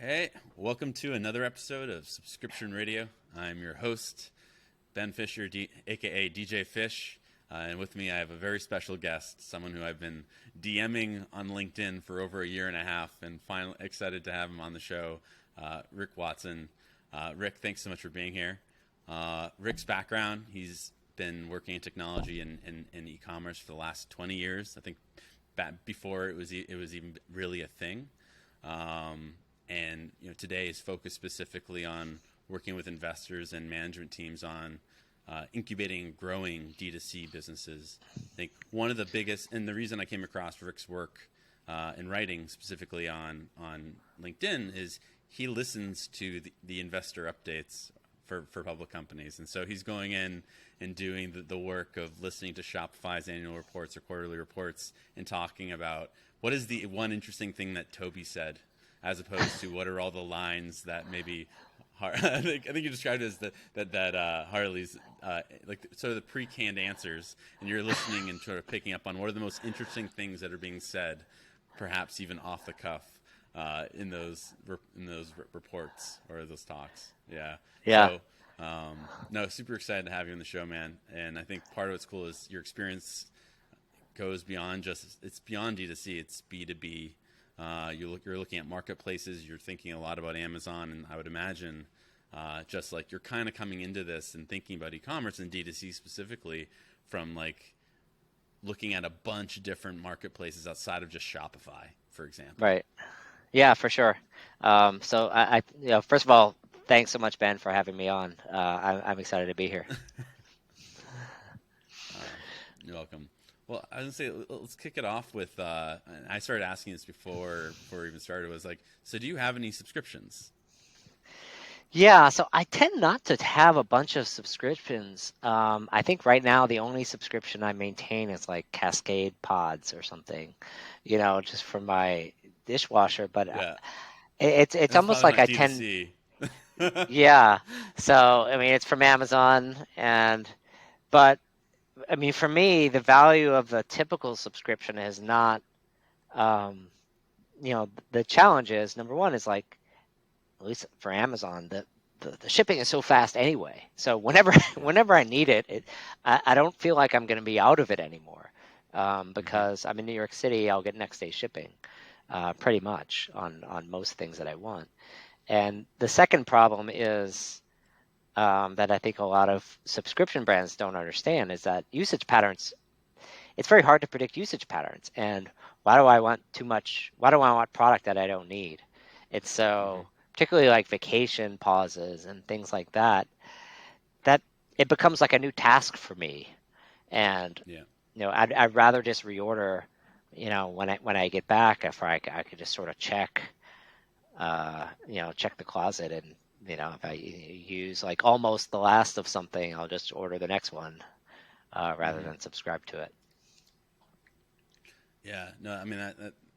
Hey, welcome to another episode of Subscription Radio. I'm your host, Ben Fisher, aka DJ Fish, and with me I have a very special guest, someone who I've been DMing on LinkedIn for over a year and a half, and finally excited to have him on the show, Rick Watson. Rick, thanks so much for being here. Rick's background, he's been working in technology and e-commerce for the last 20 years. I think before it was even really a thing. And today is focused specifically on working with investors and management teams on incubating and growing D2C businesses. I think one of the biggest, and the reason I came across Rick's work in writing specifically on LinkedIn is he listens to the investor updates for public companies. And so he's going in and doing the work of listening to Shopify's annual reports or quarterly reports and talking about what is the one interesting thing that Toby said, as opposed to what are all the lines that maybe I think you described it as that Harley's like sort of the pre-canned answers, and you're listening and sort of picking up on what are the most interesting things that are being said, perhaps even off the cuff in those reports or those talks. Yeah. Yeah. So, no, super excited to have you on the show, man. And I think part of what's cool is your experience goes beyond it's beyond D2C, it's B2B. You're looking at marketplaces. You're thinking a lot about Amazon, and I would imagine just like you're kind of coming into this and thinking about e-commerce and D2C specifically from like looking at a bunch of different marketplaces outside of just Shopify, for example. Right. Yeah, for sure. So I first of all, thanks so much, Ben, for having me on. I'm excited to be here. You're welcome. Well, I was going to say, let's kick it off with, I started asking this before we even started, was like, so do you have any subscriptions? Yeah, so I tend not to have a bunch of subscriptions. I think right now the only subscription I maintain is like Cascade Pods or something, just for my dishwasher. But Yeah. it's almost like I tend, D2C. yeah. So I mean, it's from Amazon, but I mean, for me, the value of the typical subscription is not, the challenge is, number one is like, at least for Amazon, the shipping is so fast anyway. So whenever I need it, I don't feel like I'm going to be out of it anymore, because I'm in New York City. I'll get next day shipping, pretty much on most things that I want. And the second problem is, that I think a lot of subscription brands don't understand is that usage patterns, it's very hard to predict usage patterns. And why do I want too much? Why do I want product that I don't need? It's so, particularly like vacation pauses and things like that it becomes like a new task for me. And, I'd rather just reorder, when I get back, if I could just sort of check the closet, and if I use like almost the last of something, I'll just order the next one, rather than subscribe to it. Yeah, no, I mean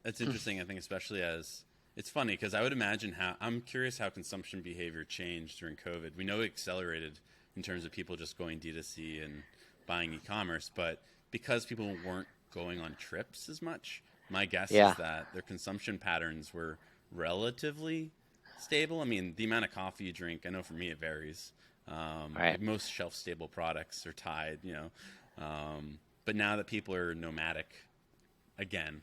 that's interesting. I think especially as it's funny because I would imagine I'm curious how consumption behavior changed during COVID. We know it accelerated in terms of people just going D2C and buying e-commerce, but because people weren't going on trips as much, my guess is that their consumption patterns were relatively stable. I mean, the amount of coffee you drink, I know for me it varies. Right. Like most shelf-stable products are tied, but now that people are nomadic again,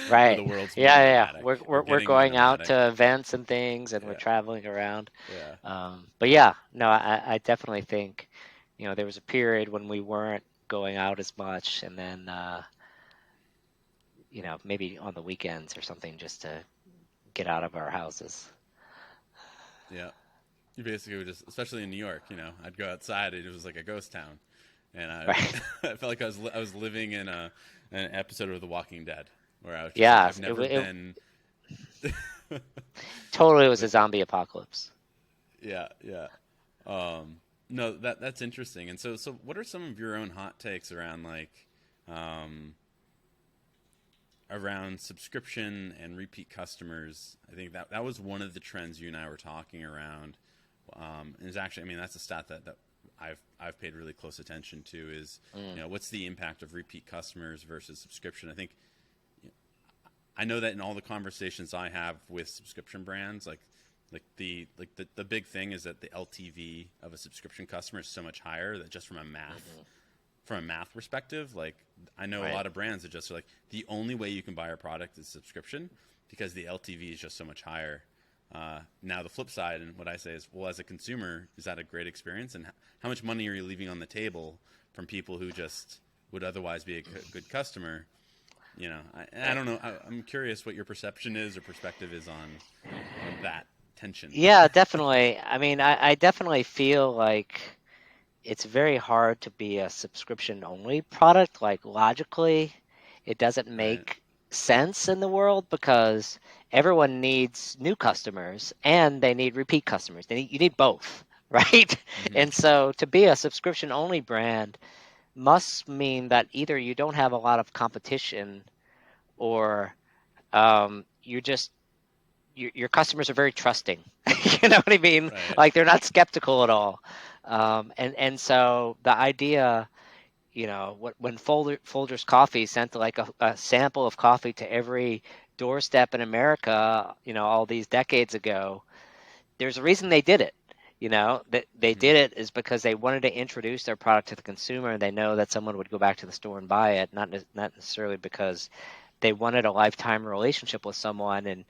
Right. the world's more Yeah. nomadic. We're going out to events and things, and we're traveling around. Yeah. But yeah, no, I definitely think, there was a period when we weren't going out as much, and then, maybe on the weekends or something just to get out of our houses. Yeah. You basically would just, especially in New York, I'd go outside and it was like a ghost town. And I felt like I was living in an episode of The Walking Dead where I was just like, I've never been. Totally, it was a zombie apocalypse. Yeah. No, that's interesting. And so what are some of your own hot takes around like around subscription and repeat customers? I think that was one of the trends you and I were talking around. And it's actually, I mean, that's a stat that I've paid really close attention to is, what's the impact of repeat customers versus subscription? I think I know that in all the conversations I have with subscription brands, the big thing is that the LTV of a subscription customer is so much higher that just from a math perspective, like I know a lot of brands that just are like the only way you can buy our product is subscription because the LTV is just so much higher. Now the flip side, and what I say is, well, as a consumer, is that a great experience? And how much money are you leaving on the table from people who just would otherwise be a good customer? You know, I don't know. I'm curious what your perception is or perspective is on that tension. Yeah, definitely. I mean, I definitely feel like it's very hard to be a subscription only product. Like logically, it doesn't Right. make sense in the world because everyone needs new customers and they need repeat customers. You need both, right? Mm-hmm. And so to be a subscription only brand must mean that either you don't have a lot of competition or you're just your customers are very trusting. You know what I mean? Right. Like they're not skeptical at all. And so the idea, you know, when Folgers Coffee sent like a sample of coffee to every doorstep in America, you know, all these decades ago, there's a reason they did it. You know, that they Mm-hmm. did it is because they wanted to introduce their product to the consumer, and they know that someone would go back to the store and buy it, not necessarily because they wanted a lifetime relationship with someone. And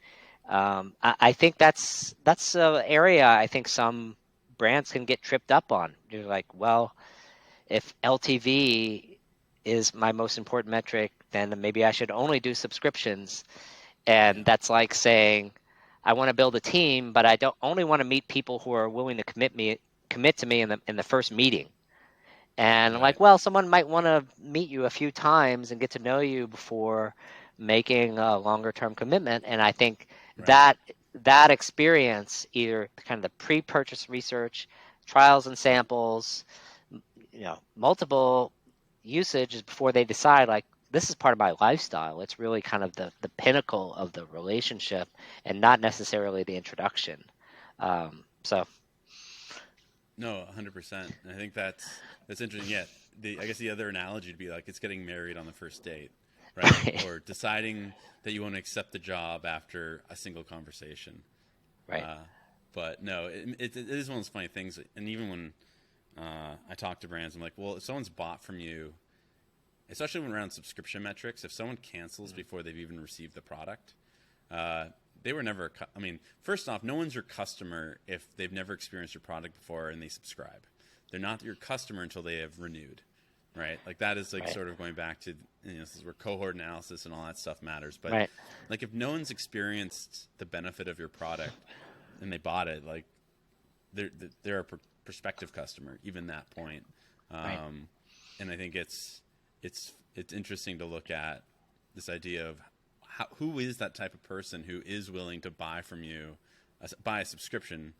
I think that's an area I think some brands can get tripped up on. You're like, well, if LTV is my most important metric, then maybe I should only do subscriptions. And Yeah. that's like saying, I want to build a team, but I don't only want to meet people who are willing to commit to me in the first meeting. And Right. like, well, someone might want to meet you a few times and get to know you before making a longer term commitment. And I think Right. that experience, either kind of the pre-purchase research, trials and samples, you know, multiple usages before they decide like this is part of my lifestyle. It's really kind of the pinnacle of the relationship and not necessarily the introduction. So No, 100%. I think that's interesting. Yeah, I guess the other analogy would be like it's getting married on the first date, right? right, Or deciding that you want to accept the job after a single conversation. right. Uh, but no, it is one of those funny things. And even when I talk to brands, I'm like, well, if someone's bought from you, especially when around subscription metrics, if someone cancels before they've even received the product, uh, they were never. I mean, first off, no one's your customer if they've never experienced your product before and they subscribe. They're not your customer until they have renewed, right? Like that is like Right. sort of going back to this is where cohort analysis and all that stuff matters. But Right. like if no one's experienced the benefit of your product and they bought it, like they're a prospective customer, even that point. Right. And I think it's interesting to look at this idea of who is that type of person who is willing to buy from you, buy a subscription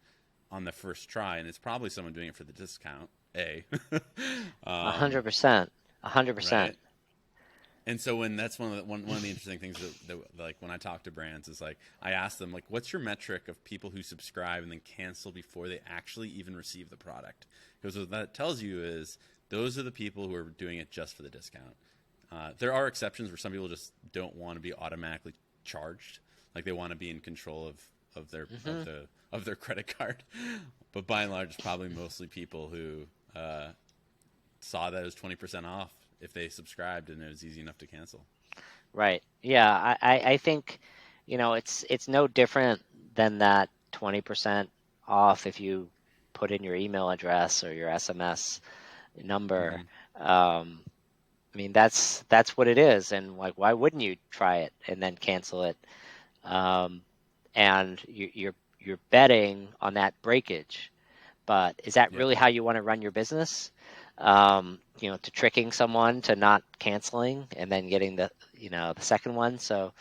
on the first try, and it's probably someone doing it for the discount. A Um, hundred percent. 100%. right? And so when that's one of the interesting things that like when I talk to brands is like I ask them like what's your metric of people who subscribe and then cancel before they actually even receive the product, because what that tells you is those are the people who are doing it just for the discount. There are exceptions where some people just don't want to be automatically charged, like they want to be in control of their Hmm. of their credit card. But by and large, it's probably mostly people who saw that it was 20% off if they subscribed, and it was easy enough to cancel. Right. Yeah. I think, you know, it's no different than that 20% off if you put in your email address or your SMS number. Mm-hmm. Um, I mean, that's what it is. And like, why wouldn't you try it and then cancel it? Um, and you're betting on that breakage. But is that Yep. really how you want to run your business? You know, to tricking someone to not canceling and then getting the second one. So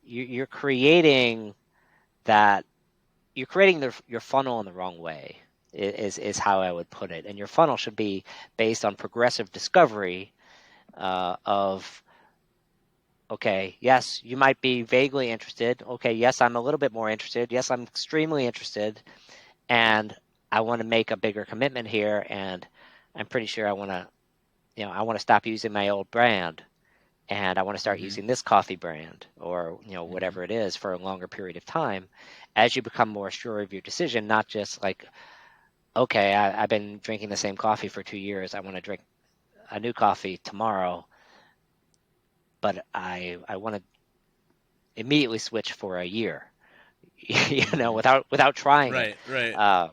you're creating that you're creating your funnel in the wrong way is how I would put it. And your funnel should be based on progressive discovery of okay, yes, you might be vaguely interested. Okay, yes, I'm a little bit more interested. Yes, I'm extremely interested, and I want to make a bigger commitment here, and I'm pretty sure I want to stop using my old brand. and I want to start Mm-hmm. using this coffee brand, or Mm-hmm. whatever it is, for a longer period of time. As you become more sure of your decision, not just like, okay, I've been drinking the same coffee for 2 years, I want to drink a new coffee tomorrow, but I want to immediately switch for a year, Mm-hmm. without trying it. Right, right. Uh,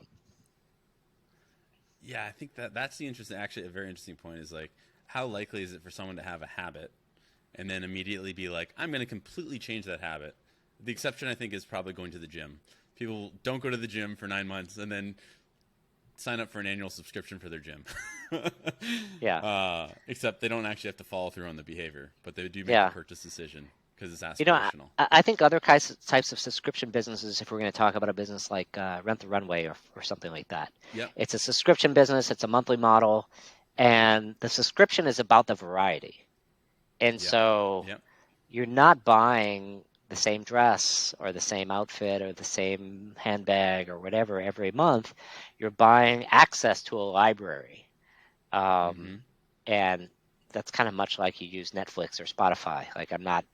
Yeah, I think that's the interesting, actually, a very interesting point is like, how likely is it for someone to have a habit and then immediately be like, I'm going to completely change that habit? The exception, I think, is probably going to the gym. People don't go to the gym for 9 months and then sign up for an annual subscription for their gym. yeah, Except they don't actually have to follow through on the behavior, but they do make the yeah. purchase decision because it's You know, I, aspirational. I think other types of subscription businesses, if we're going to talk about a business like Rent the Runway, or something like that, Yep. it's a subscription business, it's a monthly model, and the subscription is about the variety. And Yep. so Yep. you're not buying the same dress or the same outfit or the same handbag or whatever every month. You're buying access to a library. Um, Mm-hmm. and that's kind of much like you use Netflix or Spotify. Like, I'm not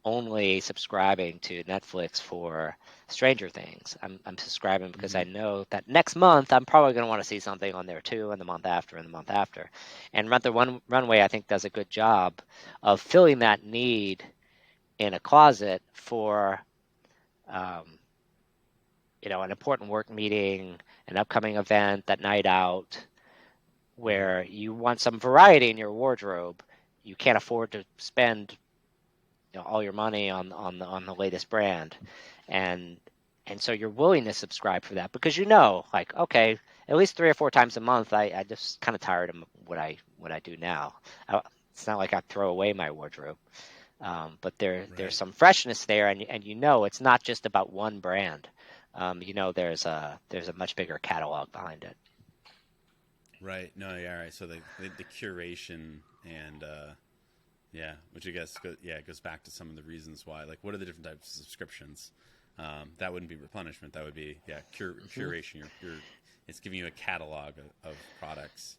only subscribing to Netflix for Stranger Things. I'm subscribing because Mm-hmm. I know that next month I'm probably going to want to see something on there too, and the month after, and the month after. And Runway, I think, does a good job of filling that need in a closet for, um, an important work meeting, an upcoming event, that night out, Mm-hmm. where you want some variety in your wardrobe. You can't afford to spend, all your money on the latest brand, and so you're willing to subscribe for that because like, okay, at least 3 or 4 times a month, I just kind of tired of what I do now. It's not like I throw away my wardrobe, but there's Right. some freshness there, and it's not just about one brand. There's a much bigger catalog behind it. Right. No, yeah, right. So the curation and yeah, which I guess it goes back to some of the reasons why. Like, what are the different types of subscriptions? That wouldn't be replenishment. That would be Hmm. curation. It's giving you a catalog of products.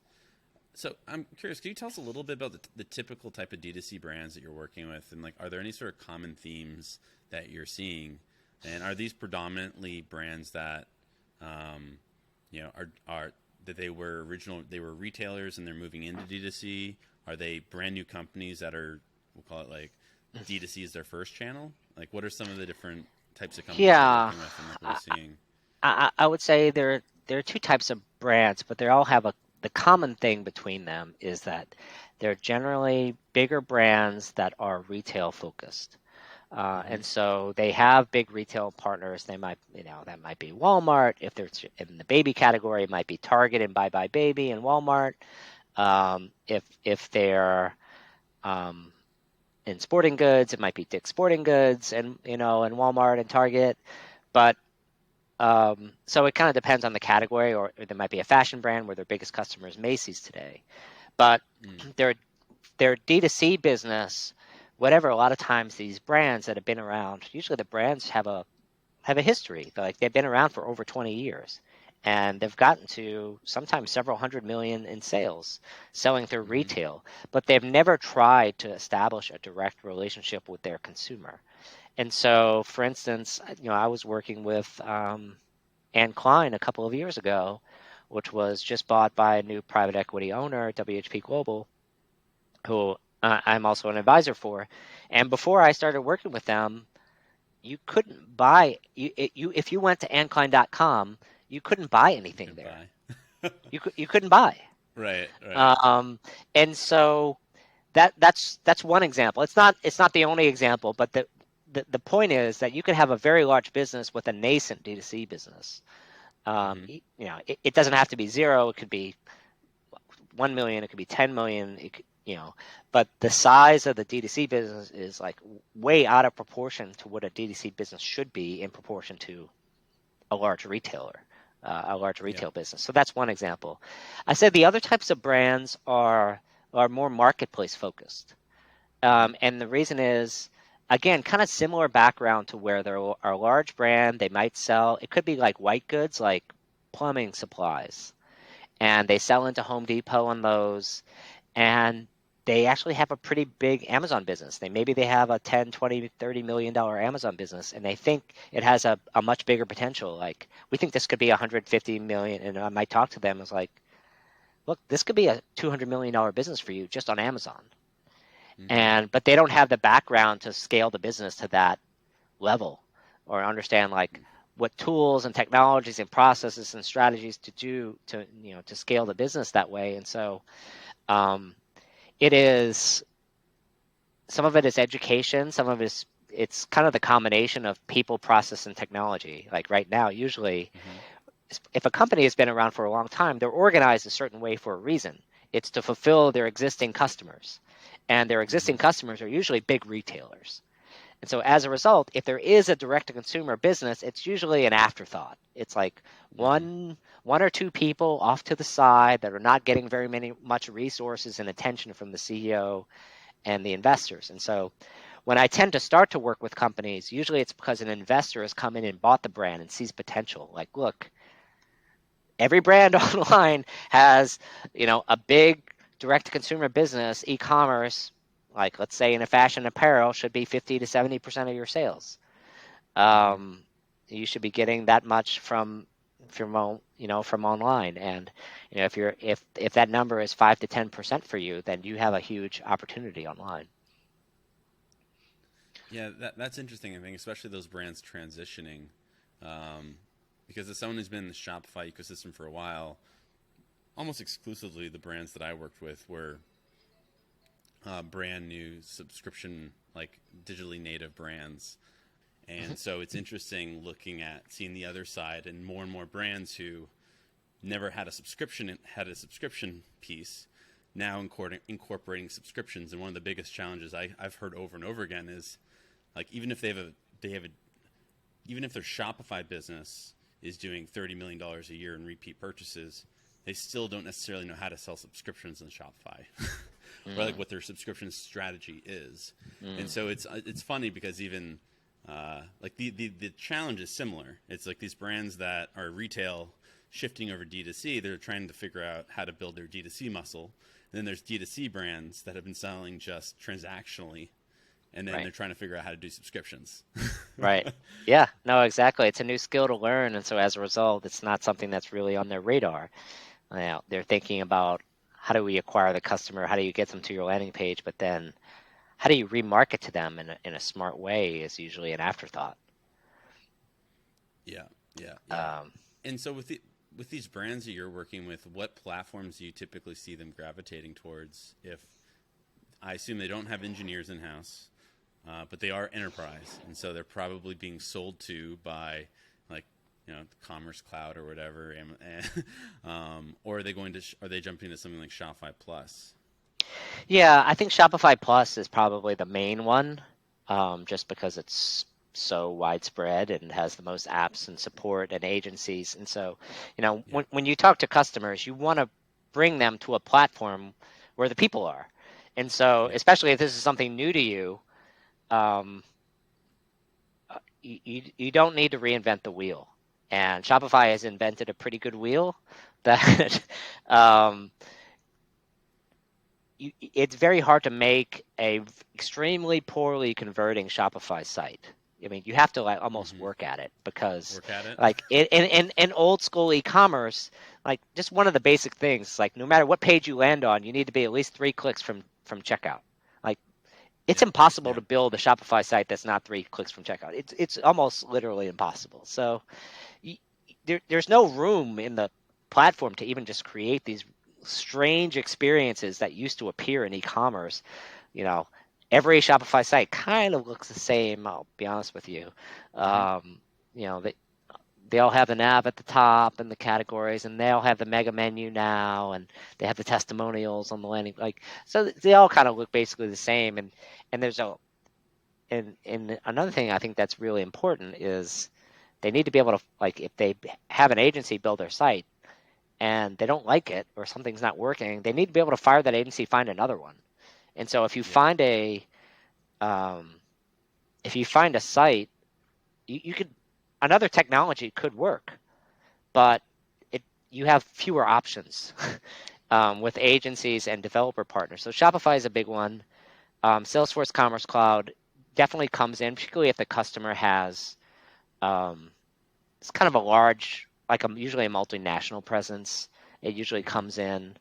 So I'm curious. Can you tell us a little bit about the typical type of D2C brands that you're working with, and like, are there any sort of common themes that you're seeing? And are these predominantly brands that um, are that they were retailers and they're moving into D2C? Are they brand new companies that are, we'll call it like, D2C is their first channel? Like, what are some of the different types of companies you're Yeah, working with, and like, what are you I, seeing? I would say there are two types of brands, but they all have the common thing between them is that they're generally bigger brands that are retail focused. Mm-hmm. And so they have big retail partners. They might, that might be Walmart. If they're in the baby category, it might be Target and Buy Buy Baby and Walmart. If they're um, in sporting goods, it might be Dick's Sporting Goods and Walmart and Target. But so it kind of depends on the category, or there might be a fashion brand where their biggest customer is Macy's today. But Mm. their D2C business, whatever, a lot of times these brands that have been around, usually the brands have a history. Like, they've been around for over 20 years, and they've gotten to sometimes several hundred million in sales selling through Mm-hmm. retail, but they've never tried to establish a direct relationship with their consumer. And so, for instance, I was working with Anne Klein a couple of years ago, which was just bought by a new private equity owner, WHP Global, who I'm also an advisor for. And before I started working with them, you couldn't buy you if you went to AnnKlein.com, you couldn't buy You anything can there. buy. You couldn't buy. Right. Right. Um, and so that's one example. It's not the only example, but the point is that you could have a very large business with a nascent D2C business. Mm-hmm. It doesn't have to be zero. It could be 1 million. It could be 10 million. But the size of the D2C business is like way out of proportion to what a D2C business should be in proportion to a large retailer, a large Yep. retail business. So that's one example. I said the other types of brands are more marketplace focused, Mm-hmm. and the reason is, again, kind of similar background to where there are a large brand. They might sell. It could be like white goods, like plumbing supplies, and they sell into Home Depot on those, and they actually have a pretty big Amazon business. Maybe they have a 10, 20, $30 million Amazon business, and they think it has a much bigger potential. Like, we think this could be 150 million, and I might talk to them as like, look, this could be a $200 million business for you just on Amazon. But they don't have the background to scale the business to that level, or understand like what tools and technologies and processes and strategies to do to scale the business that way. And so it is, some of it is education, some of it's kind of the combination of people, process, and technology. Like right now, usually if a company has been around for a long time, they're organized a certain way for a reason. It's to fulfill their existing customers, and their existing customers are usually big retailers. And so as a result, if there is a direct-to-consumer business, it's usually an afterthought. It's like one or two people off to the side that are not getting much resources and attention from the CEO and the investors. And so when I tend to start to work with companies, usually it's because an investor has come in and bought the brand and sees potential. Like, look, every brand online has, a big direct-to-consumer business, e-commerce. Like, let's say in a fashion apparel, should be 50 to 70% of your sales. You should be getting that much from online. And if that number is 5 to 10% for you, then you have a huge opportunity online. Yeah, that's interesting. I think especially those brands transitioning, because as someone who's been in the Shopify ecosystem for a while, almost exclusively the brands that I worked with were brand new subscription, like digitally native brands. And so it's interesting seeing the other side, and more brands who never had a subscription piece now incorporating subscriptions. And one of the biggest challenges I've heard over and over again is, like, even if even if their Shopify business is doing $30 million a year in repeat purchases, they still don't necessarily know how to sell subscriptions in Shopify, or like what their subscription strategy is. And so it's funny because even like the challenge is similar. It's like these brands that are retail shifting over D2C, they're trying to figure out how to build their D2C muscle. And then there's D2C brands that have been selling just transactionally, and then they're trying to figure out how to do subscriptions. Right. Yeah, no, exactly. It's a new skill to learn. And so as a result, it's not something that's really on their radar. They're thinking about, how do we acquire the customer? How do you get them to your landing page? But then how do you remarket to them in a smart way is usually an afterthought. Yeah. And so with these brands that you're working with, what platforms do you typically see them gravitating towards? If I assume they don't have engineers in-house, but they are enterprise, and so they're probably being sold to by, like, Commerce Cloud or whatever, or are they jumping to something like Shopify Plus? Yeah, I think Shopify Plus is probably the main one, just because it's so widespread and has the most apps and support and agencies. And so, when you talk to customers, you want to bring them to a platform where the people are. And so, especially if this is something new to you, you don't need to reinvent the wheel. And Shopify has invented a pretty good wheel that it's very hard to make a extremely poorly converting Shopify site. I mean, you have to almost work at it, because like in old school e-commerce, like, just one of the basic things, like, no matter what page you land on, you need to be at least 3 clicks from checkout. Like, it's impossible to build a Shopify site that's not 3 clicks from checkout. It's almost literally impossible. So there's no room in the platform to even just create these strange experiences that used to appear in e-commerce. Every Shopify site kind of looks the same, I'll be honest with you. They all have the nav at the top and the categories, and they all have the mega menu now, and they have the testimonials on the landing. So they all kind of look basically the same. And there's and another thing I think that's really important is they need to be able to, like, if they have an agency build their site and they don't like it, or something's not working, they need to be able to fire that agency, find another one. And so if you find a site, you could, another technology could work, but you have fewer options. with agencies and developer partners. So Shopify is a big one. Salesforce Commerce Cloud definitely comes in, particularly if the customer has um, it's kind of a large, like usually a multinational presence. It usually Mm-hmm. comes in,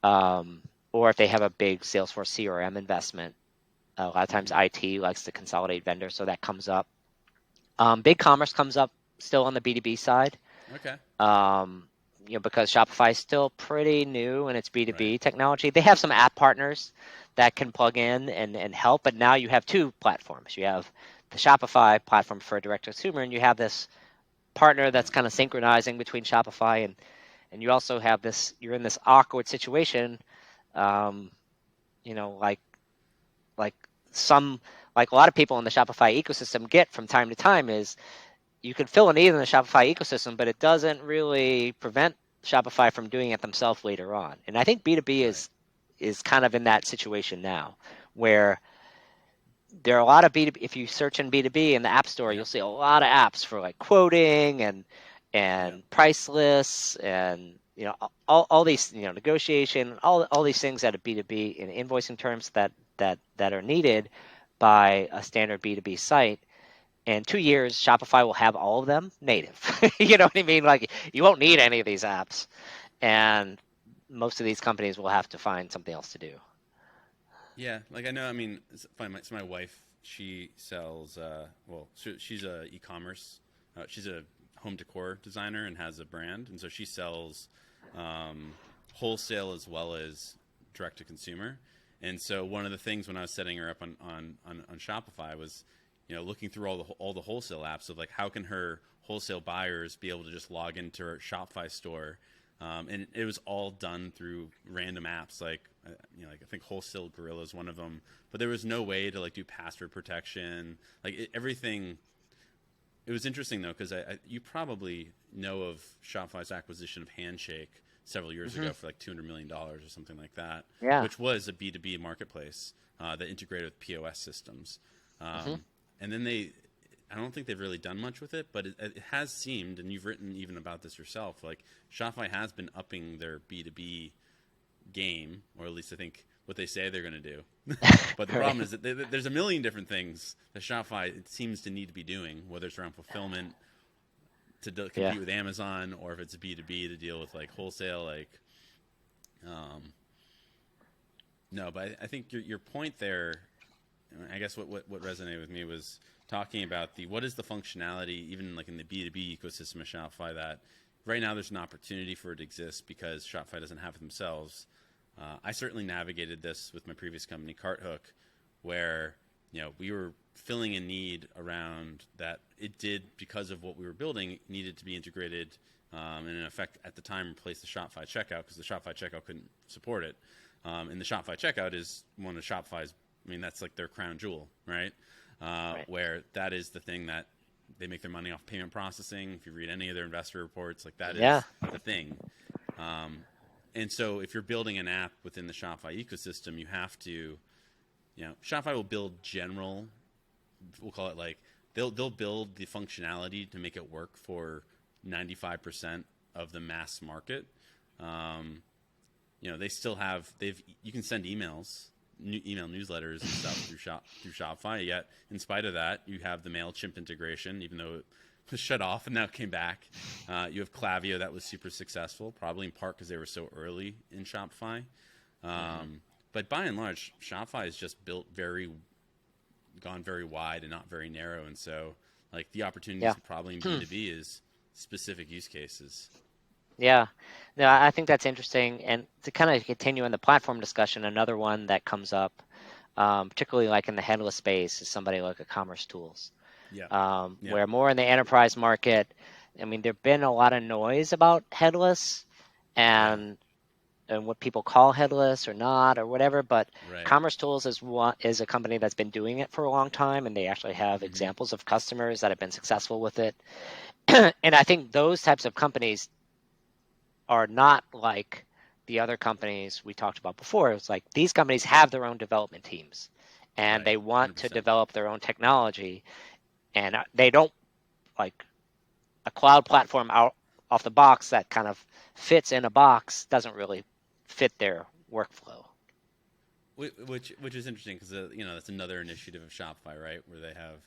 um, or if they have a big Salesforce CRM investment. A lot of times Mm-hmm. IT likes to consolidate vendors, so that comes up. Big commerce comes up still on the B2B side, Okay. um, because Shopify is still pretty new in its Right. B2B technology. They have some app partners that can plug in and help, but now you have two platforms. You have the Shopify platform for direct to consumer, and you have this partner Yeah. that's kind of synchronizing between Shopify and you also have this. You're in this awkward situation, um, like like some like a lot of people in the Shopify ecosystem get from time to time is you can fill a need in the Shopify ecosystem, but it doesn't really prevent Shopify from doing it themselves later on. And I think B2B Right. is kind of in that situation now where there are a lot of B2B. If you search in B2B in the App Store, Yeah. you'll see a lot of apps for like quoting and Yeah. price lists and all these negotiation, all these things that a B2B in invoicing terms that are needed by a standard B2B site. In 2 years, Shopify will have all of them native. You know what I mean? Like you won't need any of these apps, and most of these companies will have to find something else to do. Yeah. Like I know. I mean, it's my wife. She sells. Well, she's a e-commerce. She's a home decor designer and has a brand, and so she sells um, wholesale as well as direct to consumer. And so one of the things when I was setting her up on Shopify was, looking through all the wholesale apps of like how can her wholesale buyers be able to just log into her Shopify store, and it was all done through random apps like I think Wholesale Gorilla is one of them, but there was no way to like do password protection, everything. It was interesting though because you probably know of Shopify's acquisition of Handshake several years Hmm. ago for like $200 million or something like that, Yeah. which was a B2B marketplace that integrated with POS systems. Hmm. Um, and then I don't think they've really done much with it, but it has seemed, and you've written even about this yourself, like Shopify has been upping their B2B game, or at least I think what they say they're going to do. But the Right. problem is that there's a million different things that Shopify it seems to need to be doing, whether it's around fulfillment to Yeah. compete with Amazon, or if it's a B2B to deal with like wholesale. Um, no, but I think your point there. I guess what resonated with me was talking about what is the functionality, even like in the B2B ecosystem of Shopify, that right now there's an opportunity for it to exist because Shopify doesn't have it themselves. I certainly navigated this with my previous company, CartHook, where we were filling a need around that. It did, because of what we were building, it needed to be integrated, and in effect at the time replace the Shopify checkout because the Shopify checkout couldn't support it. And the Shopify checkout is one of Shopify's. I mean, that's like their crown jewel, right? Right. Where that is the thing that they make their money off payment processing. If you read any of their investor reports, like that Yeah. is the thing. Um, and so if you're building an app within the Shopify ecosystem, you have to, Shopify will build general, we'll call it like, they'll build the functionality to make it work for 95% of the mass market. Um, they still have, you can send emails, email newsletters and stuff through Shopify. Yet, in spite of that, you have the Mailchimp integration, even though it was shut off and now came back. You have Klaviyo that was super successful, probably in part because they were so early in Shopify. Hmm. But by and large, Shopify has just gone very wide and not very narrow, and so like the opportunities Yeah. probably in B2B is specific use cases. Yeah. No, I think that's interesting. And to kind of continue in the platform discussion, another one that comes up, particularly like in the headless space, is somebody like a Commerce Tools, Yeah, yeah, where more in the enterprise market. I mean, there've been a lot of noise about headless yeah, and what people call headless or not or whatever, but right. Commerce Tools is a company that's been doing it for a long time, and they actually have Mm-hmm. examples of customers that have been successful with it. And I think those types of companies are not like the other companies we talked about before. It's like these companies have their own development teams and Right, they want to 100%. develop their own technology, and they don't like a cloud platform out off the box that kind of fits in a box doesn't really fit their workflow. Which is interesting because that's another initiative of Shopify, right? Where they have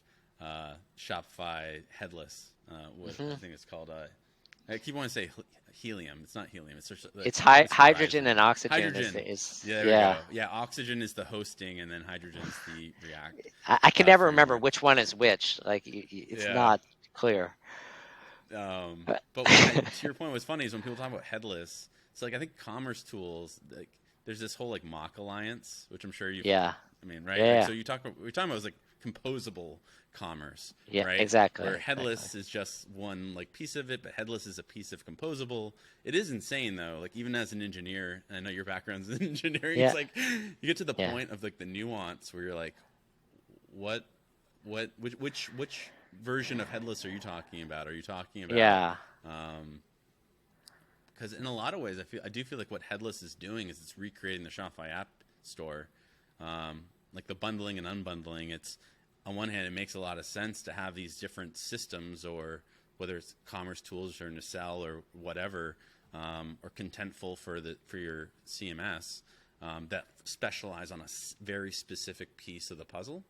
Shopify headless. What I think it's called. I keep wanting to say helium. It's not helium. It's just It's it's hydrogen Horizon. and oxygen. Hydrogen. Is Yeah, there we go. Yeah, oxygen is the hosting, and then hydrogen is the React. I can never remember framework. which one is which. Like it's not clear. But to your point, what's funny is when people talk about headless, it's like I think Commerce Tools, like there's this whole like mock alliance, which I'm sure you've. Yeah. I mean, right? Yeah. Like, so we're talking about like composable commerce, yeah, right? Exactly. Where headless is just one like piece of it, but headless is a piece of composable. It is insane though. Like even as an engineer, and I know your background's in engineering, it's like you get to the point of like the nuance where you're like, which version of headless are you talking about? Are you talking about because in a lot of ways I do feel like what headless is doing is it's recreating the Shopify app store, like the bundling and unbundling. It's on one hand it makes a lot of sense to have these different systems, or whether it's Commerce Tools or Nacelle or whatever, or Contentful for your CMS, that specialize on a very specific piece of the puzzle.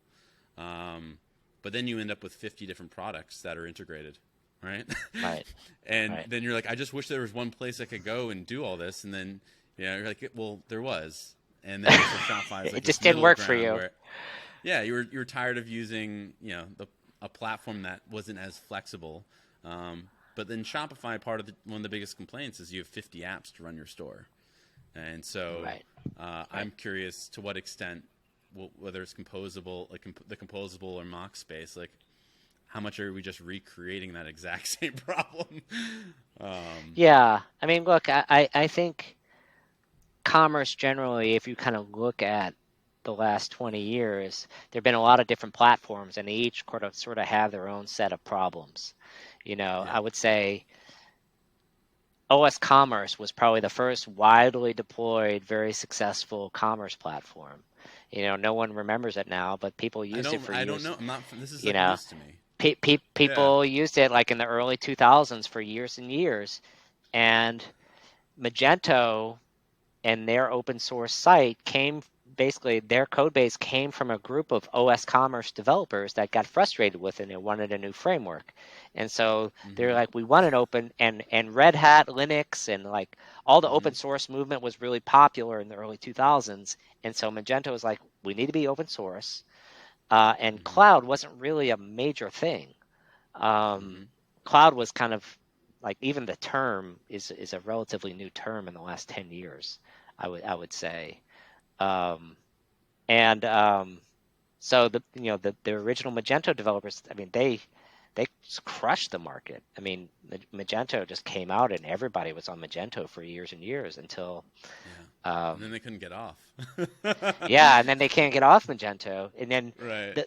But then you end up with 50 different products that are integrated, right? Right. And then you're like, I just wish there was one place I could go and do all this. And then, you're like, well, there was. And then Shopify is like it just didn't work for you. Where, you were tired of using, a platform that wasn't as flexible. But then Shopify, one of the biggest complaints is you have 50 apps to run your store. And so I'm curious to what extent, whether it's composable, like the composable or mock space, like how much are we just recreating that exact same problem? Yeah, I mean, look, I think commerce generally, if you kind of look at the last 20 years, there have been a lot of different platforms, and they each sort of have their own set of problems. I would say OS Commerce was probably the first widely deployed, very successful commerce platform. No one remembers it now, but people used it for years. I don't know. I'm not. This is like news to me. People used it like in the early 2000s for years and years, and Magento and their open source site their code base came from a group of OS Commerce developers that got frustrated with it and they wanted a new framework. And so they're like, we want an open, and Red Hat, Linux, and like all the open source movement was really popular in the early 2000s. And so Magento was like, we need to be open source. And cloud wasn't really a major thing. Cloud was kind of like, even the term is a relatively new term in the last 10 years, I would say. So the original Magento developers, I mean, they crushed the market. I mean, Magento just came out and everybody was on Magento for years and years until and then they couldn't get off. and then they can't get off Magento. And then right.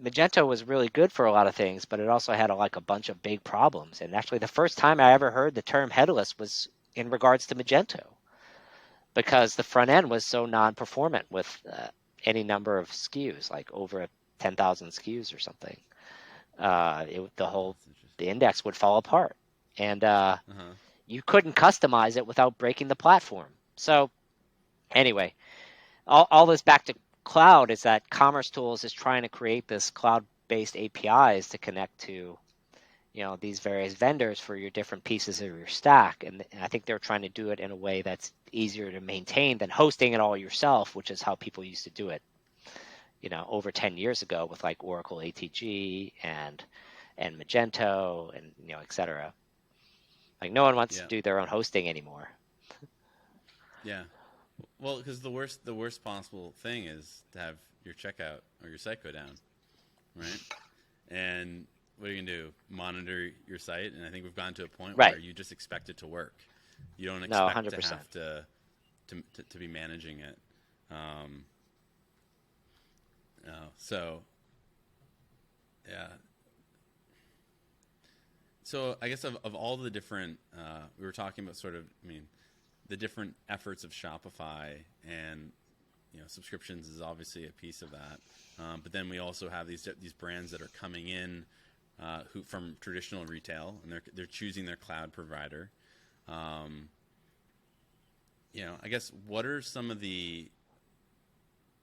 Magento was really good for a lot of things, but it also had a bunch of big problems. And actually the first time I ever heard the term headless was in regards to Magento, because the front end was so non-performant with any number of SKUs, like over 10,000 SKUs or something. The index would fall apart, and you couldn't customize it without breaking the platform. So anyway, all this back to cloud is that Commerce Tools is trying to create this cloud-based APIs to connect to these various vendors for your different pieces of your stack. And I think they're trying to do it in a way that's easier to maintain than hosting it all yourself, which is how people used to do it, over 10 years ago with like Oracle ATG and Magento and, et cetera. Like no one wants to do their own hosting anymore. Yeah. Well, because the worst possible thing is to have your checkout or your site go down, right? And what are you going to do? Monitor your site? And I think we've gotten to a point where you just expect it to work. You don't expect to have to be managing it. So I guess of all the different, we were talking about sort of, the different efforts of Shopify, and subscriptions is obviously a piece of that. But then we also have these brands that are coming in who from traditional retail, and they're choosing their cloud provider. I guess what are some of the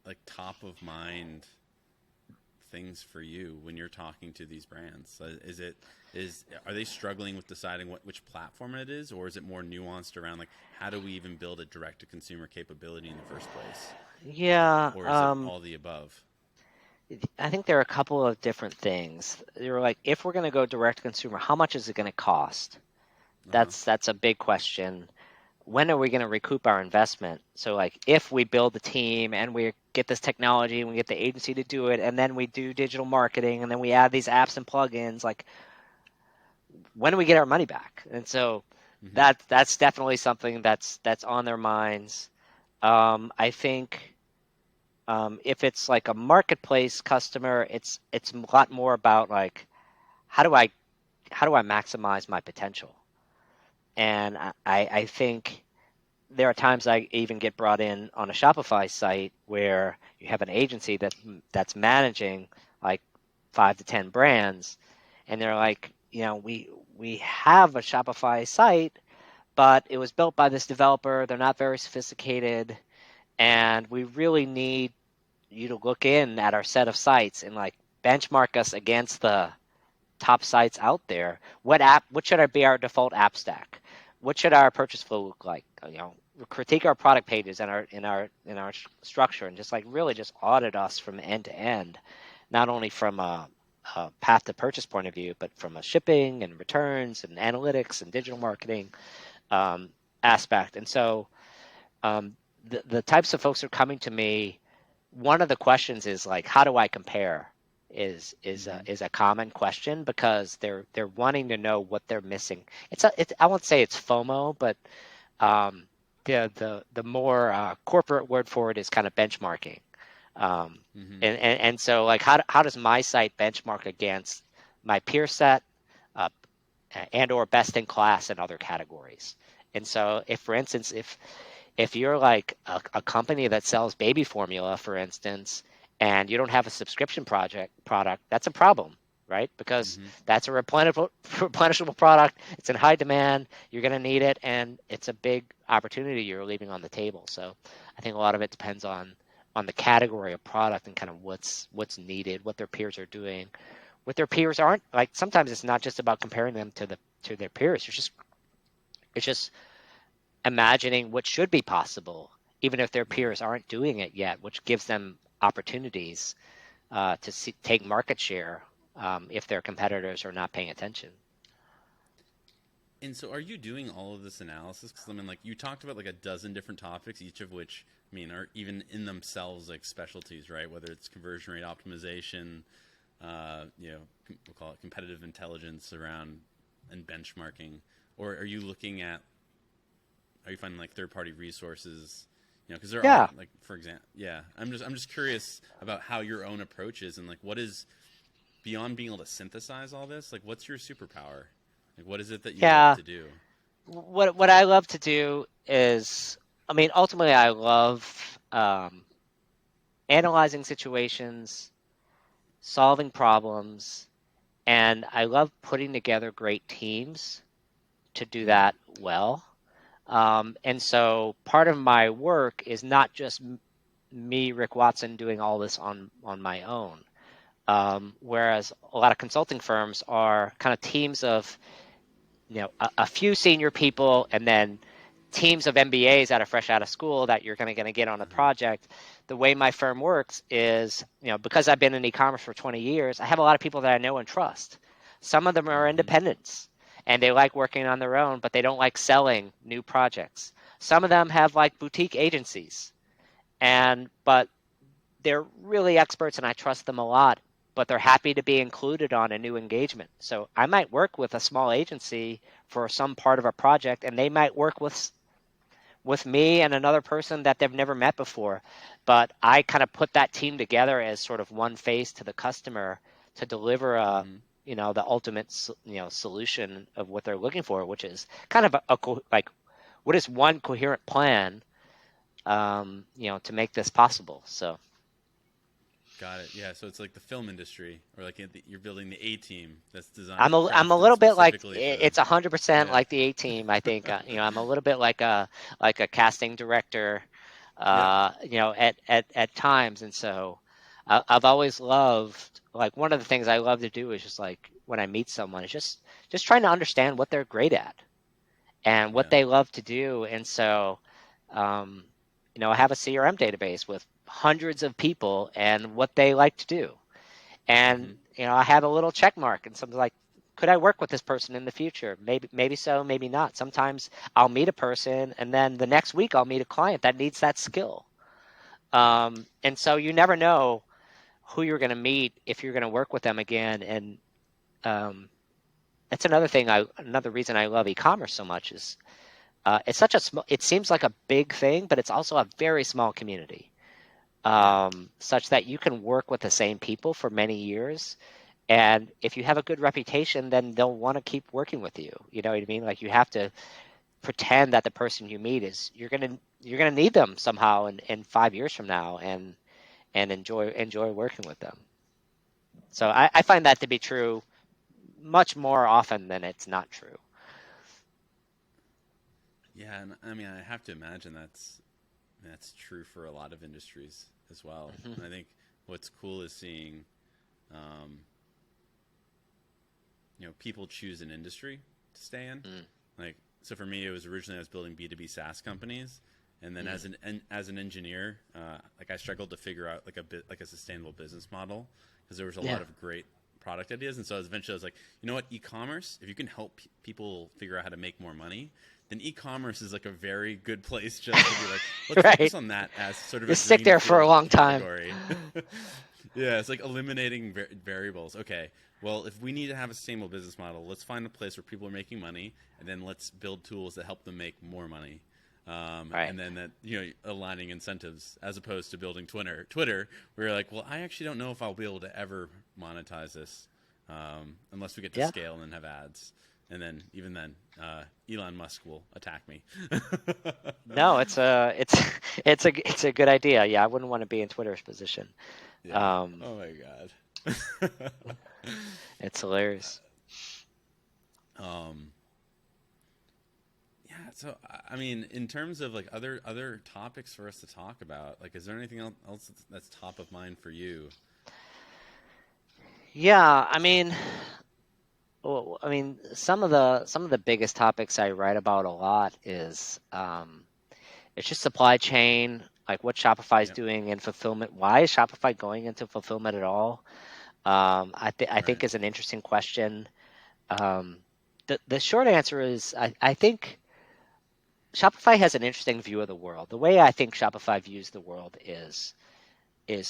like top of mind things for you when you're talking to these brands? Are they struggling with deciding which platform it is, or is it more nuanced around like how do we even build a direct to consumer capability in the first place, Yeah, or is it all the above? I think there are a couple of different things. They're like, if we're going to go direct to consumer, how much is it going to cost? Uh huh. That's a big question. When are we going to recoup our investment? So like if we build the team and we get this technology and we get the agency to do it and then we do digital marketing and then we add these apps and plugins, like when do we get our money back? And so Mm-hmm. that's definitely something that's on their minds. I think if it's like a marketplace customer, it's a lot more about like how do I how do I maximize my potential? And I think there are times I even get brought in on a Shopify site where you have an agency that's managing like 5 to 10 brands, and they're like, we have a Shopify site, but it was built by this developer. They're not very sophisticated, and we really need you to look in at our set of sites and like benchmark us against the top sites out there. What should be our default app stack? What should our purchase flow look like? Critique our product pages and our structure, and just like really just audit us from end to end, not only from a path to purchase point of view, but from a shipping and returns and analytics and digital marketing um, aspect. And so the types of folks who are coming to me, one of the questions is like, how do I compare? Mm-hmm. Is a common question because they're wanting to know what they're missing. It's I won't say it's FOMO, but um, the more corporate word for it is kind of benchmarking. Um, Mm-hmm. and so like how does my site benchmark against my peer set uh, and or best in class in other categories? And so if for instance if you're like a company that sells baby formula, for instance, and you don't have a subscription product, that's a problem, right? Because Mm-hmm. that's a replenishable product. It's in high demand. You're going to need it, and it's a big opportunity you're leaving on the table. So I think a lot of it depends on the category of product and kind of what's needed, what their peers are doing, what their peers aren't. Like sometimes it's not just about comparing them to their peers. It's just imagining what should be possible, even if their Yeah. peers aren't doing it yet, which gives them opportunities take market share if their competitors are not paying attention. And so, are you doing all of this analysis? Because I mean, like you talked about like a dozen different topics, each of which I mean are even in themselves like specialties, right? Whether it's conversion rate optimization, we'll call it competitive intelligence around and benchmarking, or are you looking at are you finding like third party resources? Because there are Yeah, like for example, yeah. I'm just curious about how your own approach is and like what is beyond being able to synthesize all this. Like, what's your superpower? Like, what is it that you love yeah. to do? What I love to do is, I mean, ultimately, I love analyzing situations, solving problems, and I love putting together great teams to do Mm-hmm. that well. And so part of my work is not just me, Rick Watson, doing all this on my own. Whereas a lot of consulting firms are kind of teams of a few senior people and then teams of MBAs that are fresh out of school that you're going to get on a Uh-huh. project. The way my firm works is, because I've been in e-commerce for 20 years, I have a lot of people that I know and trust. Some of them are Mm-hmm. independents and they like working on their own, but they don't like selling new projects. Some of them have like boutique agencies but they're really experts and I trust them a lot, but they're happy to be included on a new engagement. So I might work with a small agency for some part of a project and they might work with me and another person that they've never met before. But I kind of put that team together as sort of one face to the customer to deliver Mm-hmm. the ultimate solution of what they're looking for, which is kind of like what is one coherent plan to make this possible. So Got it. Yeah. So it's like the film industry, or like you're building the A team that's designed, I'm a crafted little bit like specifically for the. it's 100% Yeah. like the A team. I think I'm a little bit like a casting director, Yep. at times. And so I've always loved, like, one of the things I love to do is just like when I meet someone is just trying to understand what they're great at and what Yeah. they love to do. And so, um, I have a CRM database with hundreds of people and what they like to do. Mm-hmm. And, I have a little check mark and something like, could I work with this person in the future? Maybe so, maybe not. Sometimes I'll meet a person and then the next week I'll meet a client that needs that skill. Yeah. And so you never know who you're going to meet if you're going to work with them again. And um, that's another reason I love e-commerce so much is it's such a small. It seems like a big thing, but it's also a very small community, Yeah. such that you can work with the same people for many years. And if you have a good reputation, then they'll want to keep working with you. You know what I mean? Like, you have to pretend that the person you meet is you're gonna need them somehow in 5 years from now, and enjoy working with them. So I find that to be true much more often than it's not true. Yeah. And I mean, I have to imagine that's true for a lot of industries as well. Hmm. And I think what's cool is seeing, um, people choose an industry to stay in. Mm, Like, so for me, it was originally I was building B2B SaaS companies, and then mm, as an engineer, like I struggled to figure out like a sustainable business model because there was a yeah. lot of great product ideas, and so eventually I was like, you know what, e-commerce, if you can help people figure out how to make more money, then e-commerce is like a very good place just to be like, let's Right. focus on that as sort of a Just stick there for a greenfield long time. category. Yeah, it's like eliminating variables. Okay, well, if we need to have a sustainable business model, let's find a place where people are making money, and then let's build tools that help them make more money. Right. And then that aligning incentives as opposed to building Twitter, where you're like, well, I actually don't know if I'll be able to ever monetize this unless we get to Yeah. scale and then have ads. And then even then, Elon Musk will attack me. No, it's a good idea. Yeah, I wouldn't want to be in Twitter's position. Yeah. Um, Oh my god. it's hilarious. um, Yeah, so I mean, in terms of like other topics for us to talk about, like, is there anything else that's top of mind for you? Yeah, some of the biggest topics I write about a lot is it's just supply chain, like what Shopify is Yep. doing in fulfillment. Why is Shopify going into fulfillment at all? I Right. think is an interesting question. Um, the short answer is I think Shopify has an interesting view of the world. The way I think Shopify views the world is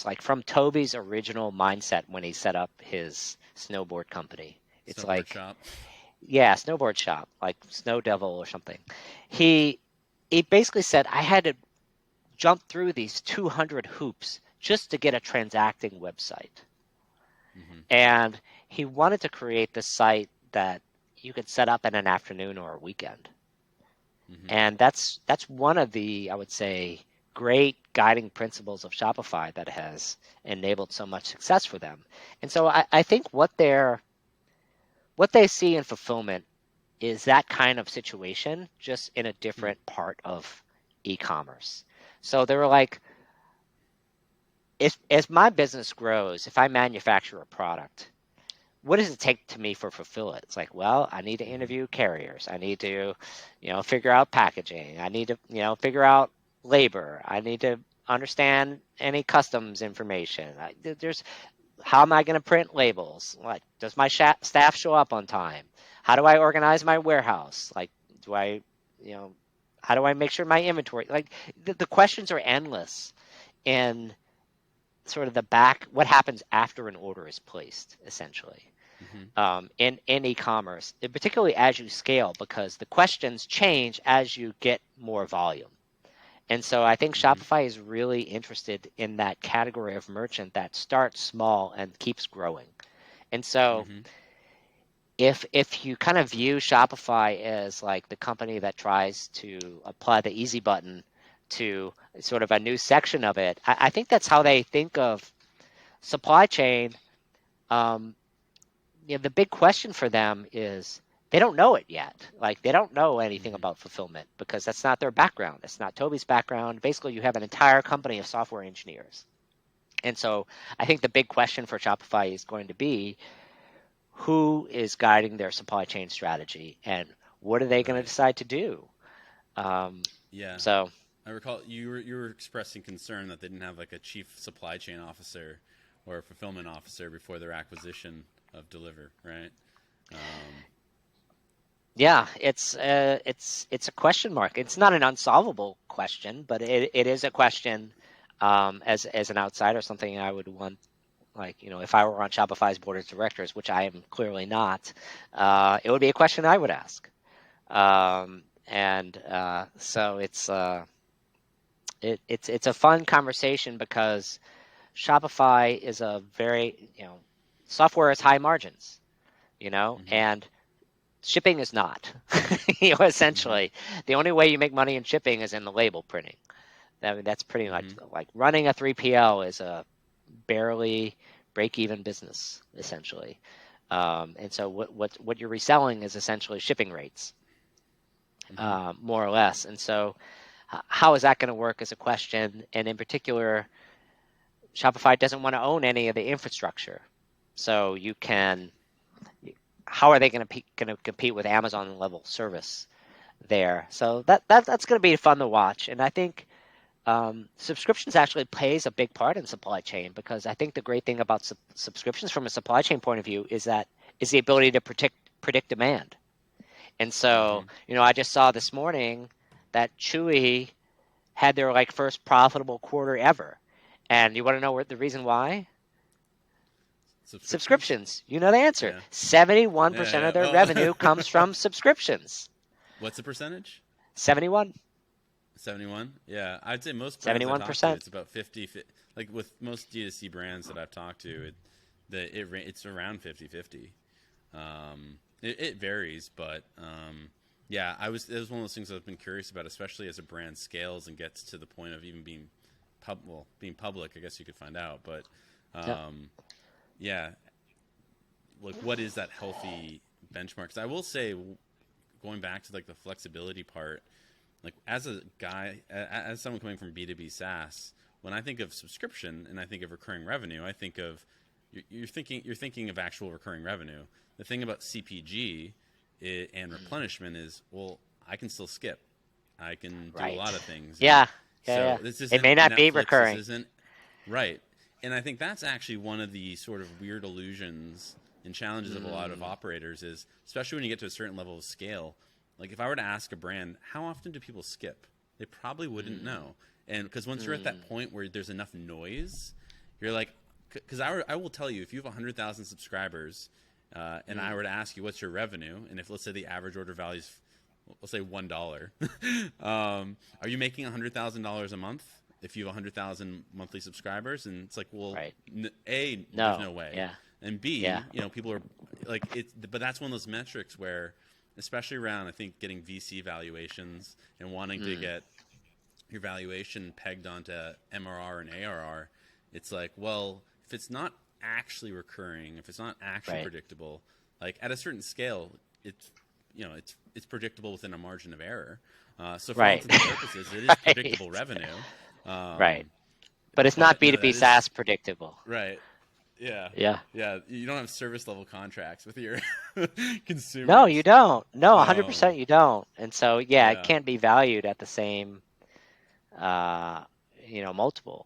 like from Toby's original mindset when he set up his snowboard company. It's Snowboard like, shop. yeah, snowboard shop, like Snow Devil or something. He he basically said I had to jump through these 200 hoops just to get a transacting website. Mm-hmm. And he wanted to create this site that you could set up in an afternoon or a weekend. Mm-hmm. And that's one of the, I would say, great guiding principles of Shopify that has enabled so much success for them. And so I think what they see in fulfillment is that kind of situation, just in a Mm. different part of e-commerce. So they were like, if as my business grows, if I manufacture a product, what does it take to me for fulfill it? It's like, well, I need to Mm-hmm. interview carriers. I need to, figure out packaging. I need to, figure out labor. I need to understand any customs information. There's how am I going to print labels? Like, does my staff show up on time? How do I organize my warehouse? Like, do I, you know, how do I make sure my inventory? Like, the questions are endless in sort of the back, what happens after an order is placed, essentially, Mm-hmm. in e-commerce, and particularly as you scale, because the questions change as you get more volume. And so I think Mm-hmm. Shopify is really interested in that category of merchant that starts small and keeps growing. And so Mm-hmm. if you kind of view Shopify as like the company that tries to apply the easy button to sort of a new section of it, I think that's how they think of supply chain, the big question for them is they don't know it yet. Like they don't know anything about fulfillment because that's not their background. It's not Toby's background. Basically, you have an entire company of software engineers. And so I think the big question for Shopify is going to be who is guiding their supply chain strategy and what are they going to decide to do? Yeah. So I recall you were expressing concern that they didn't have like a chief supply chain officer or a fulfillment officer before their acquisition of Deliver, right? Yeah, it's a question mark. It's not an unsolvable question, but it is a question as an outsider, something I would want, like, if I were on Shopify's board of directors, which I am clearly not, it would be a question I would ask. So it's a fun conversation because Shopify is a very, software is high margins, and shipping is not. Essentially, the only way you make money in shipping is in the label printing. I mean, that's pretty much like running a 3PL is a barely break-even business, essentially. And so what you're reselling is essentially shipping rates, more or less. And so how is that going to work is a question. And in particular, Shopify doesn't want to own any of the infrastructure. So how are they going to compete with Amazon level service there? So that's going to be fun to watch. And I think subscriptions actually plays a big part in supply chain because I think the great thing about subscriptions from a supply chain point of view is the ability to predict demand. And so, I just saw this morning that Chewy had their first profitable quarter ever. And you want to know what the reason why? Subscriptions. You know the answer. Yeah. 71% of their revenue comes from subscriptions. What's the percentage? 71. 71? Yeah, I'd say most brands 71%. It's about 50. Like with most D2C brands that I've talked to, it's around 50-50. It varies, but yeah, it was one of those things I've been curious about, especially as a brand scales and gets to the point of even being public. I guess you could find out, but yeah, like what is that healthy benchmark? Because I will say, going back to the flexibility part, as a guy, as someone coming from B2B SaaS, when I think of subscription and I think of recurring revenue, I think of you're thinking of actual recurring revenue. The thing about CPG and replenishment is, well, I can still skip. I can do a lot of things. Yeah. So this isn't it may not Netflix, be recurring. This isn't right. And I think that's actually one of the sort of weird illusions and challenges of a lot of operators is, especially when you get to a certain level of scale. If I were to ask a brand, how often do people skip? They probably wouldn't know. And because once you're at that point where there's enough noise, you're like, because I will tell you, if you have 100,000 subscribers and I were to ask you what's your revenue, and if let's say the average order value is, let's say $1, are you making $100,000 a month if you have 100,000 monthly subscribers? And it's like, well, there's no way. Yeah. And B, people are but that's one of those metrics where, especially around, I think, getting VC valuations and wanting to get your valuation pegged onto MRR and ARR, it's like, well, if it's not actually recurring, if it's not actually predictable, at a certain scale, it's predictable within a margin of error. So for all intents and purposes, it is predictable revenue. Right. But it's not B2B SaaS predictable. Right. Yeah. You don't have service level contracts with your consumers. No, you don't. No, 100% you don't. And so, it can't be valued at the same, multiple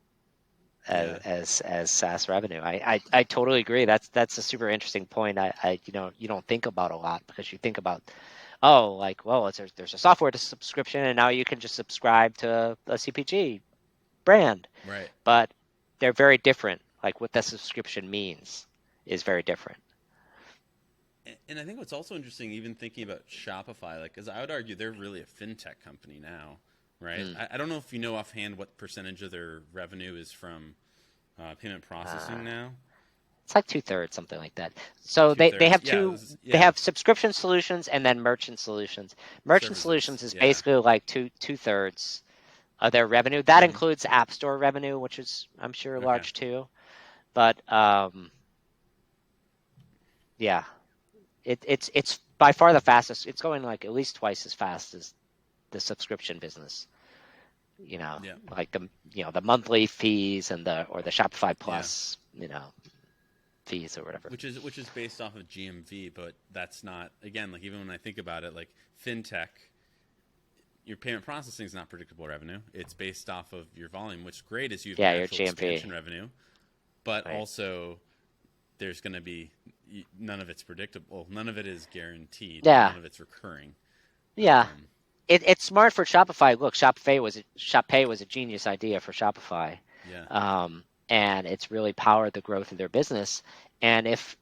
as SaaS revenue. I totally agree. That's a super interesting point. You don't think about a lot because you think about, there's a software subscription and now you can just subscribe to a CPG brand. Right. But they're very different. What that subscription means is very different. And I think what's also interesting, even thinking about Shopify, because I would argue they're really a fintech company now, right? I don't know if you know offhand what percentage of their revenue is from payment processing now. It's like 2/3, something like that. So they have they have subscription solutions and then merchant solutions. Merchant solutions is basically like 2/3 of their revenue. That includes App Store revenue, which is, I'm sure, large too. But yeah, it's by far the fastest. It's going like at least twice as fast as the subscription business. Yeah. Like the monthly fees and the Shopify Yeah. Plus, fees or whatever. Which is based off of GMV, but that's not, again, like even when I think about it, like fintech, your payment processing is not predictable revenue. It's based off of your volume, which is great as you have Yeah, your natural GMV. expansion revenue, but Right. also there's going to be none of it's predictable. None of it is guaranteed. Yeah. None of it's recurring. Yeah. It's smart for Shopify. Look, ShopPay was a genius idea for Shopify. Yeah. And it's really powered the growth of their business. And if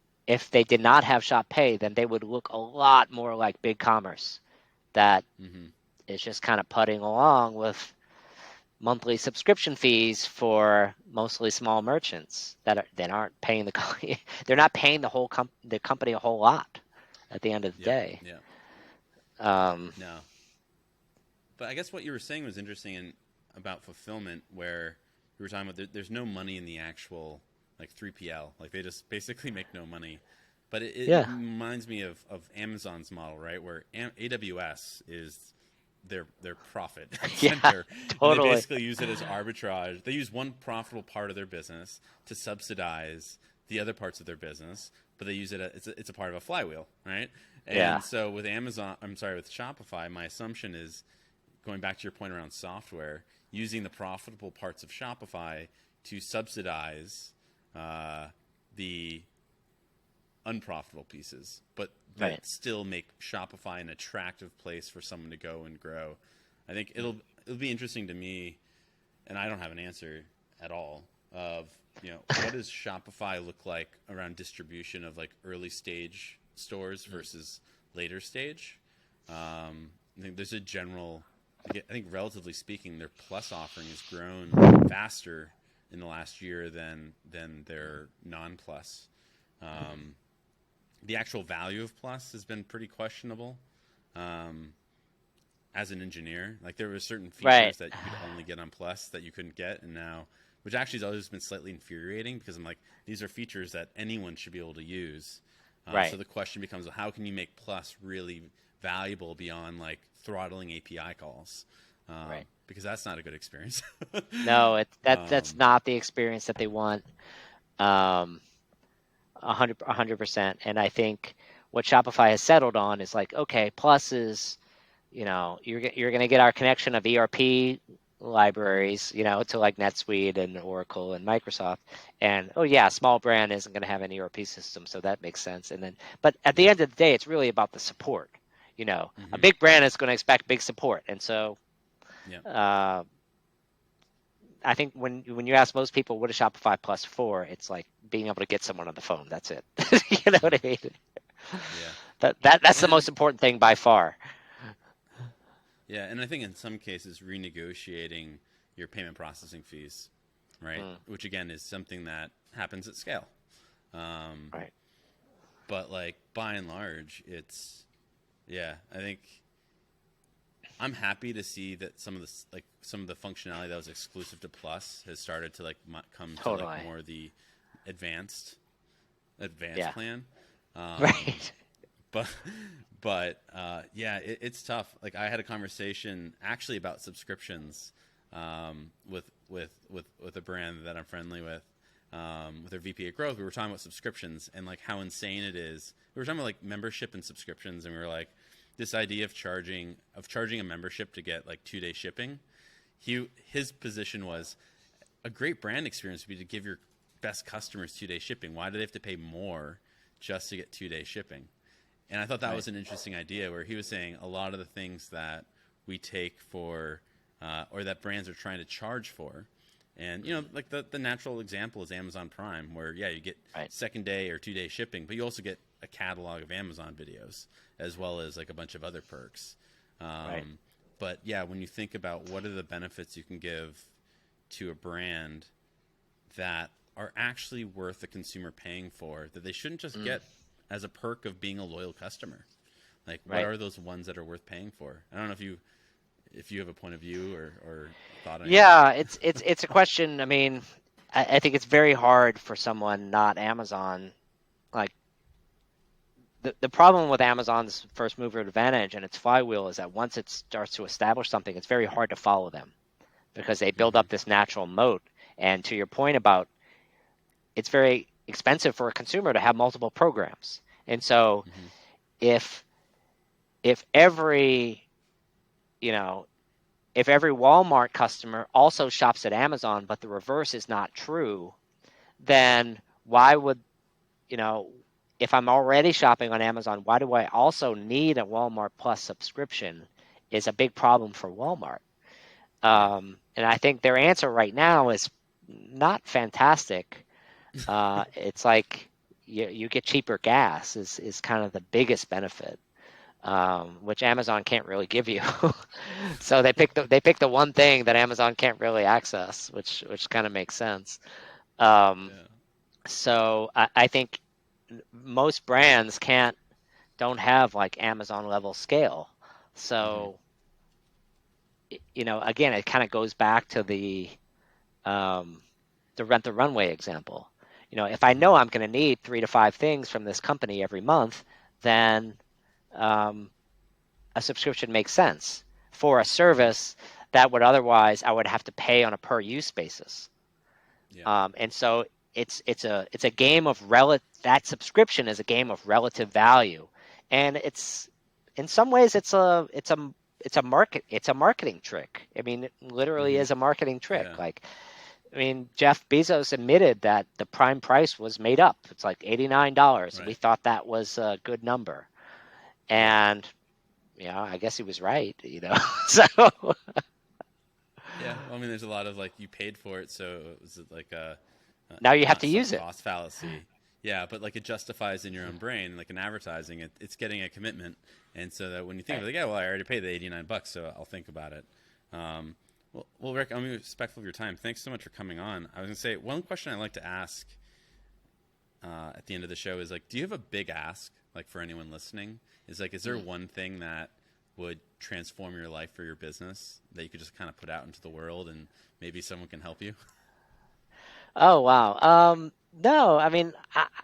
they did not have ShopPay, then they would look a lot more like BigCommerce, that Mm-hmm. is just kind of putting along with monthly subscription fees for mostly small merchants that aren't paying they're not paying the company a whole lot at the end of the Yep. day. Yeah. Um, No. But I guess what you were saying was interesting about fulfillment, where you were talking about there's no money in the actual like 3PL. Like they just basically make no money. But it yeah, reminds me of Amazon's model, right? Where AWS is their profit yeah, center, and they totally. basically use it as arbitrage. They use one profitable part of their business to subsidize the other parts of their business, but they use it as it's a part of a flywheel, right? Yeah, And so with with Shopify, my assumption is, going back to your point around software, using the profitable parts of Shopify to subsidize the unprofitable pieces, but that right. still make Shopify an attractive place for someone to go and grow. I think it'll be interesting to me, and I don't have an answer at all of what does Shopify look like around distribution of like early stage stores versus later stage. I think there's a general. I think relatively speaking, their Plus offering has grown faster in the last year than their non-Plus. The actual value of Plus has been pretty questionable. As an engineer, like there were certain Right. features that you could only get on Plus that you couldn't get, and now, which actually has always been slightly infuriating, because I'm like, these are features that anyone should be able to use. So Right. the question becomes, well, how can you make Plus really valuable beyond like throttling API calls? Right. Because that's not a good experience. No, that's um, not the experience that they want. 100%. And I think what Shopify has settled on is like, okay, Plus is, you're going to get our connection of ERP libraries, to like NetSuite and Oracle and Microsoft. And oh yeah, small brand isn't going to have an ERP system, so that makes sense. And then, but at the yeah. end of the day, it's really about the support. A Hmm. big brand is going to expect big support, and so Yeah. uh, I think when you ask most people what is Shopify Plus for, it's like being able to get someone on the phone. That's it. You know what I mean? Yeah. That's the And most important thing by far. yeah, and I think in some cases renegotiating your payment processing fees, right? Mm, Which again is something that happens at scale. Um, right. but like by and large, yeah, I think I'm happy to see that some of the functionality that was exclusive to Plus has started to like come to like Totally. more the advanced Yeah. plan. Um, Right. but yeah, it's tough. Like I had a conversation actually about subscriptions with a brand that I'm friendly with their VP of growth. We were talking about subscriptions and like how insane it is. We were talking about like membership and subscriptions, and we were like, this idea of charging a membership to get like 2-day shipping. His position was, a great brand experience would be to give your best customers 2-day shipping. Why do they have to pay more just to get 2-day shipping? And I thought that Right. was an interesting idea, where he was saying a lot of the things that we take for, or that brands are trying to charge for. And, like the natural example is Amazon Prime, where, yeah, you get Right. second day or 2-day shipping, but you also get a catalog of Amazon videos, as well as like a bunch of other perks. Right. But yeah, when you think about what are the benefits you can give to a brand that are actually worth the consumer paying for, that they shouldn't just Mm, get as a perk of being a loyal customer. Like, what right. are those ones that are worth paying for? I don't know if you have a point of view or thought on any of that. Yeah, it's a question. I mean, I think it's very hard for someone not Amazon. Like the problem with Amazon's first mover advantage and its flywheel is that once it starts to establish something, it's very hard to follow them because they build Hmm. up this natural moat. And to your point about it's very expensive for a consumer to have multiple programs. And so Hmm. if if every you know if every Walmart customer also shops at Amazon, but the reverse is not true, then why would you know if I'm already shopping on Amazon, why do I also need a Walmart Plus subscription? Is a big problem for Walmart. Yeah. And I think their answer right now is not fantastic. It's like you get cheaper gas is kind of the biggest benefit, which Amazon can't really give you. So they picked the one thing that Amazon can't really access, which kind of makes sense. Um, Yeah. so I think most brands don't have like Amazon level scale. Hmm. So again, it kind of goes back to um, the Rent the Runway example. If I Hmm. know I'm going to need 3 to 5 things from this company every month, then um, a subscription makes sense for a Hmm. service that would otherwise I would have to pay on a per use basis. Yeah. And so it's a game of that subscription is a game of relative value, and it's in some ways it's a marketing trick. I mean, it literally Hmm. is a marketing trick. Yeah. Like, I mean, Jeff Bezos admitted that the prime price was made up. It's like $89. We Right. thought that was a good number, Yeah. and I guess he was right. So Yeah. Well, I mean, there's a lot of like you paid for it, so is it like a now you have not to sunk use it. cost fallacy? Yeah, but like it justifies in your own brain, like in advertising, it's getting a commitment, and so that when you think of Right. it, like, yeah, well, I already paid the $89, so I'll think about it. Rick, I'm gonna be respectful of your time. Thanks so much for coming on. I was gonna say one question I like to ask at the end of the show is like, do you have a big ask, like for anyone listening? Is there Mm. one thing that would transform your life or your business that you could just kind of put out into the world and maybe someone can help you? Oh wow. No, I mean,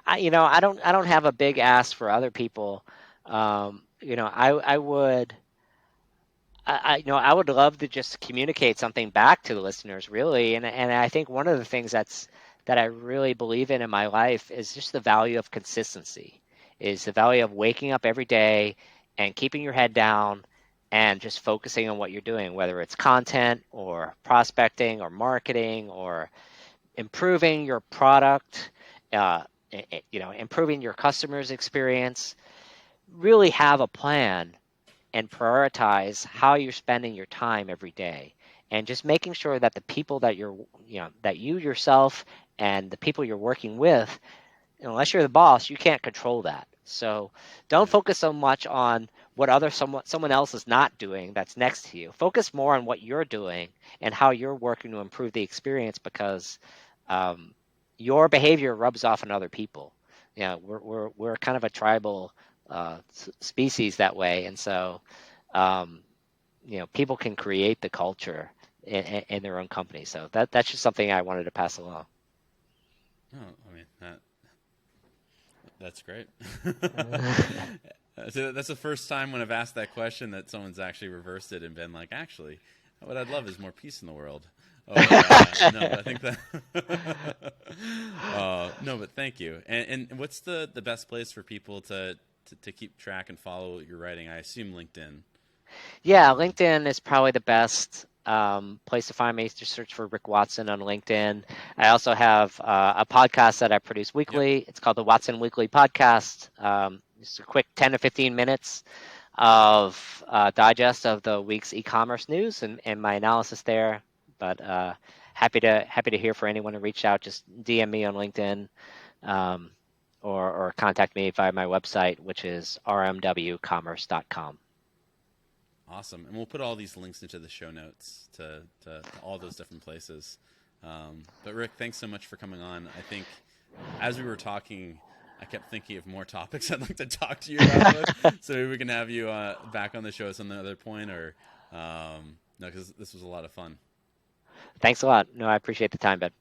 I don't have a big ask for other people. I would, I would love to just communicate something back to the listeners, really. And I think one of the things that I really believe in my life is just the value of consistency, is the value of waking up every day and keeping your head down and just focusing on what you're doing, whether it's content or prospecting or marketing or improving your product, uh, improving your customer's experience. Really have a plan and prioritize how you're spending your time every day, and just making sure that the people that you yourself and the people you're working with, unless you're the boss, you can't control that. So don't Yeah. focus so much on what someone else is not doing that's next to you. Focus more on what you're doing and how you're working to improve the experience, because um, your behavior rubs off on other people. We're kind of a tribal species that way, and so um, people can create the culture in their own company. So that's just something I wanted to pass along. Oh, I mean that's great. So that's the first time when I've asked that question that someone's actually reversed it and been like, actually, what I'd love is more peace in the world. No, but I think that. No, but thank you. And what's the best place for people to keep track and follow what you're writing? I assume LinkedIn. Yeah, LinkedIn is probably the best place to find me. Just search for Rick Watson on LinkedIn. I also have a podcast that I produce Yep. weekly. It's called the Watson Weekly Podcast. Just a quick 10 to 15 minutes of digest of the week's e-commerce news and my analysis there. But happy to hear for anyone to reach out. Just DM me on LinkedIn, um, or contact me via my website, which is rmwcommerce.com. Awesome. And we'll put all these links into the show notes to all those different places. But Rick, thanks so much for coming on. I think as we were talking, I kept thinking of more topics I'd like to talk to you about. So maybe we can have you back on the show at some other point, or no, because this was a lot of fun. Thanks a lot. No, I appreciate the time, Ben.